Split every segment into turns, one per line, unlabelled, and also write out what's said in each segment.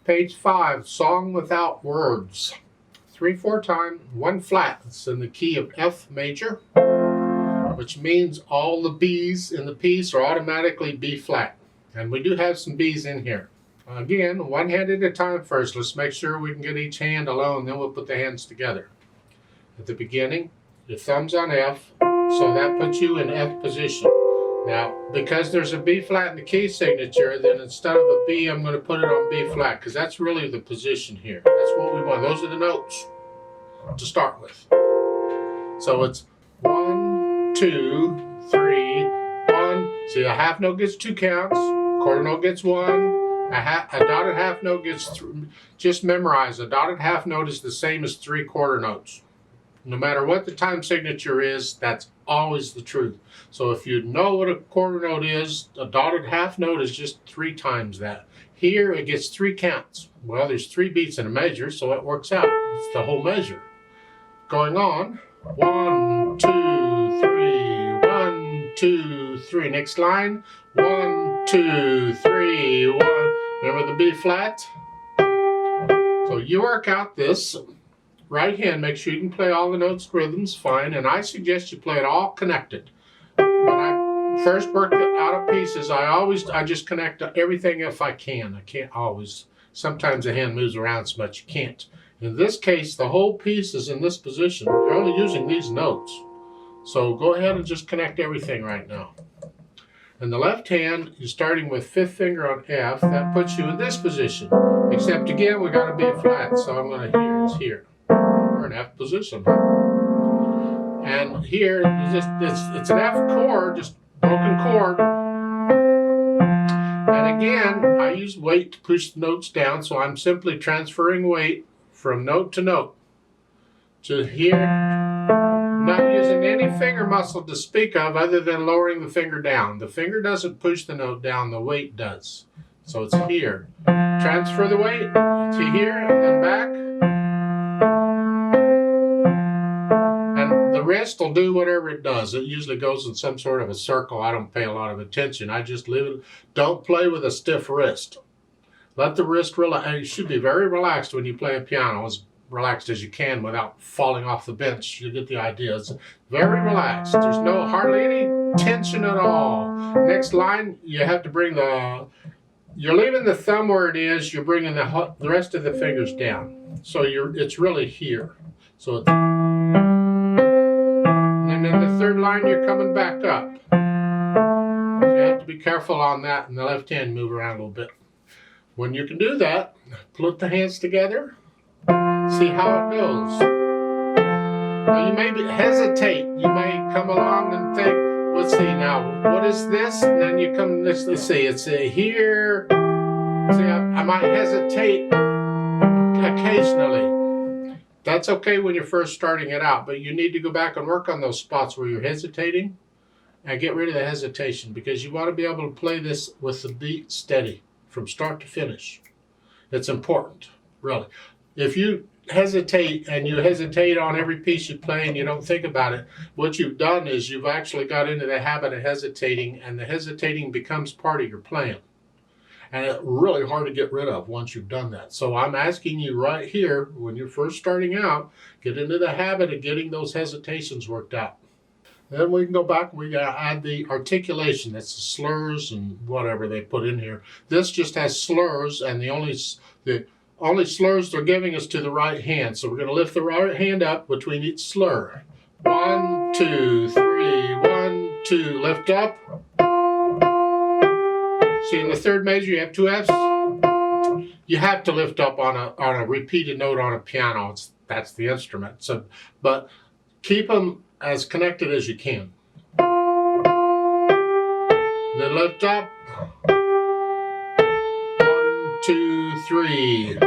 Page 5, Song Without Words. 3/4 time, 1 flat. It's in the key of F major, which means all the B's in the piece are automatically B flat. And we do have some B's in here. Again, one hand at a time first. Let's make sure we can get each hand alone, then we'll put the hands together. At the beginning, your thumb's on F, so that puts you in F position. Now, because there's a B flat in the key signature, then instead of a B, I'm going to put it on B flat, because that's really the position here. That's what we want. Those are the notes to start with. So it's 1, 2, 3, 1. See, a half note gets 2 counts, quarter note gets 1, a dotted half note gets 3. Just memorize, a dotted half note is the same as 3 quarter notes. No matter what the time signature is, that's always the truth. So if you know what a quarter note is, a dotted half note is just 3 times that. Here it gets 3 counts. Well, there's 3 beats in a measure, so it works out. It's the whole measure. Going on, 1, 2, 3, 1, 2, 3. Next line, 1, 2, 3, 1. Remember the B flat? So you work out this. Right hand, make sure you can play all the notes, rhythms, fine, and I suggest you play it all connected. When I first work out of pieces, I just connect everything if I can. I can't always. Sometimes the hand moves around so much you can't. In this case, the whole piece is in this position. You're only using these notes. So go ahead and just connect everything right now. In the left hand, you're starting with 5th finger on F. That puts you in this position. Except again, we got to be flat, so I'm going to hear. It's here. We're in F position. And here, it's an F chord, just broken chord. And again, I use weight to push the notes down, so I'm simply transferring weight from note to note. To here, not using any finger muscle to speak of other than lowering the finger down. The finger doesn't push the note down, the weight does. So it's here. Transfer the weight to here and then back. The wrist will do whatever it does. It usually goes in some sort of a circle. I don't pay a lot of attention. I just leave it. Don't play with a stiff wrist. Let the wrist relax. You should be very relaxed when you play a piano, as relaxed as you can without falling off the bench. You get the idea. It's very relaxed. There's hardly any tension at all. Next line, you have to bring you're leaving the thumb where it is. You're bringing the rest of the fingers down. So it's really here. So it's. And in the third line, you're coming back up. So you have to be careful on that, and the left hand move around a little bit. When you can do that, put the hands together, see how it goes. Now you may hesitate. You may come along and think, let's see now, what is this? And then you come, let's see, it's here. See, I might hesitate occasionally. That's okay when you're first starting it out, but you need to go back and work on those spots where you're hesitating and get rid of the hesitation, because you want to be able to play this with the beat steady from start to finish. It's important, really. If you hesitate and you hesitate on every piece you play and you don't think about it, what you've done is you've actually got into the habit of hesitating, and the hesitating becomes part of your playing. And it's really hard to get rid of once you've done that. So I'm asking you right here, when you're first starting out, get into the habit of getting those hesitations worked out. Then we can go back and we gotta add the articulation. That's the slurs and whatever they put in here. This just has slurs, and the only slurs they're giving us to the right hand. So we're gonna lift the right hand up between each slur. 1, 2, 3, 1, 2, lift up. See, in the third measure, you have 2 Fs. You have to lift up on a repeated note on a piano. That's the instrument. So, but keep them as connected as you can. Then lift up. 1, 2, 3.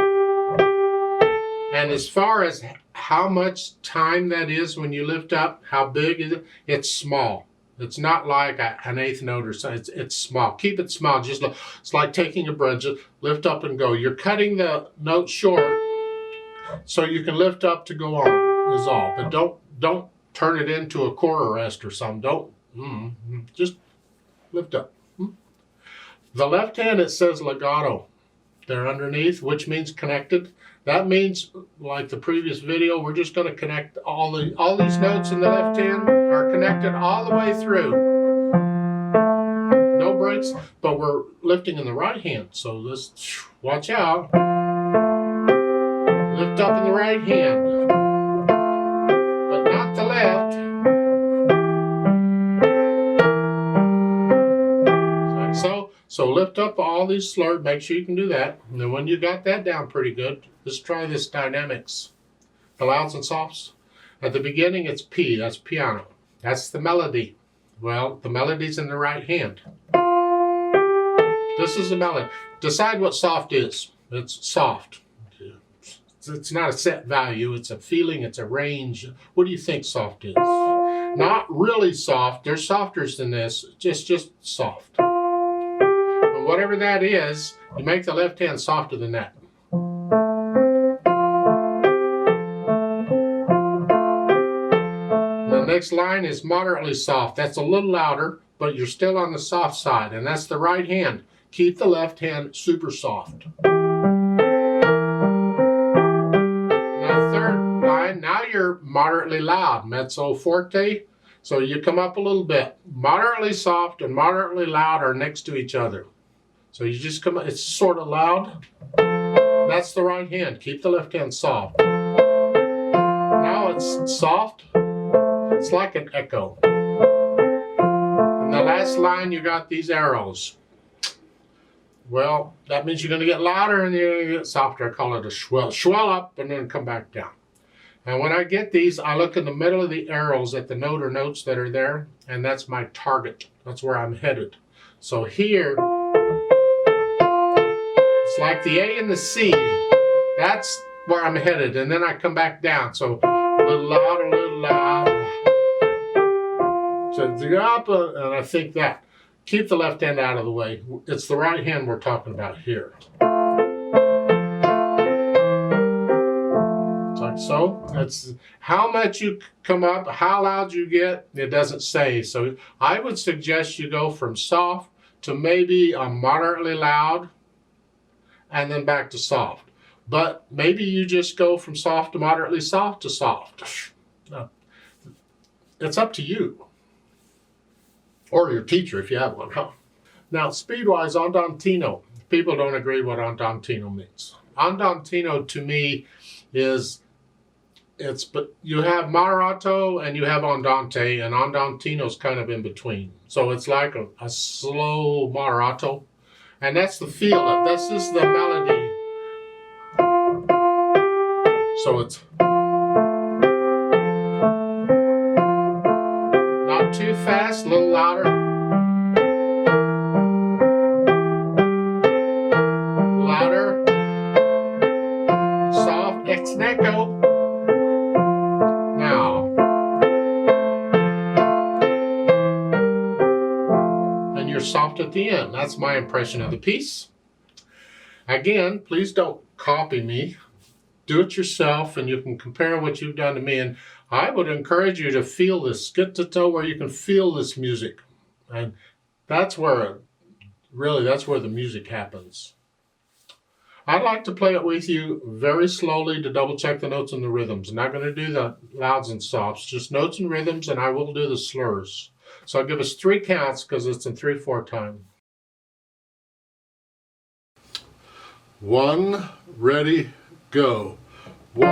And as far as how much time that is when you lift up, how big is it? It's small. It's not like an eighth note or something. It's small. Keep it small. It's like taking a bread. Just lift up and go. You're cutting the note short so you can lift up to go on. Is all. But don't turn it into a quarter rest or something. Just lift up. The left hand, it says legato. They're underneath, which means connected. That means, like the previous video, we're just going to connect all these notes in the left hand are connected all the way through. No breaks, but we're lifting in the right hand. So let's watch out. Lift up in the right hand, but not the left. Like so. So lift up all these slurs. Make sure you can do that. And then when you got that down pretty good, let's try this dynamics. The louds and softs. At the beginning, it's P. That's piano. That's the melody. Well, the melody's in the right hand. This is the melody. Decide what soft is. It's soft. It's not a set value. It's a feeling. It's a range. What do you think soft is? Not really soft. There's softer than this. Just soft. But whatever that is, you make the left hand softer than that. The next line is moderately soft. That's a little louder, but you're still on the soft side, and that's the right hand. Keep the left hand super soft. Now third line, now you're moderately loud, mezzo forte. So you come up a little bit. Moderately soft and moderately loud are next to each other. So you just come, it's sort of loud. That's the right hand. Keep the left hand soft. Now it's soft. It's like an echo. In the last line, you got these arrows. Well, that means you're going to get louder and you're going to get softer. I call it a swell. Swell up and then come back down. And when I get these, I look in the middle of the arrows at the note or notes that are there, and that's my target. That's where I'm headed. So here, it's like the A and the C. That's where I'm headed. And then I come back down. So a little louder, a little louder. So the up, and I think that. Keep the left hand out of the way. It's the right hand we're talking about here. Like so. That's how much you come up, how loud you get, it doesn't say. So I would suggest you go from soft to maybe a moderately loud and then back to soft. But maybe you just go from soft to moderately soft to soft. It's up to you. Or your teacher if you have one. Huh? Now, speed-wise, andantino. People don't agree what andantino means. Andantino to me is, but you have moderato and you have andante, and andantino's kind of in between. So it's like a slow moderato. And that's the feel of, this is the melody. So it's not too fast, a little louder. Louder. Soft, ex echo. Now. And you're soft at the end. That's my impression of the piece. Again, please don't copy me. Do it yourself, and you can compare what you've done to me. And I would encourage you to feel this, get to toe where you can feel this music. And that's where, really, that's where the music happens. I'd like to play it with you very slowly to double check the notes and the rhythms. I'm not going to do the louds and softs, just notes and rhythms, and I will do the slurs. So I'll give us 3 counts because it's in 3/4 time. 1, ready, go. 1,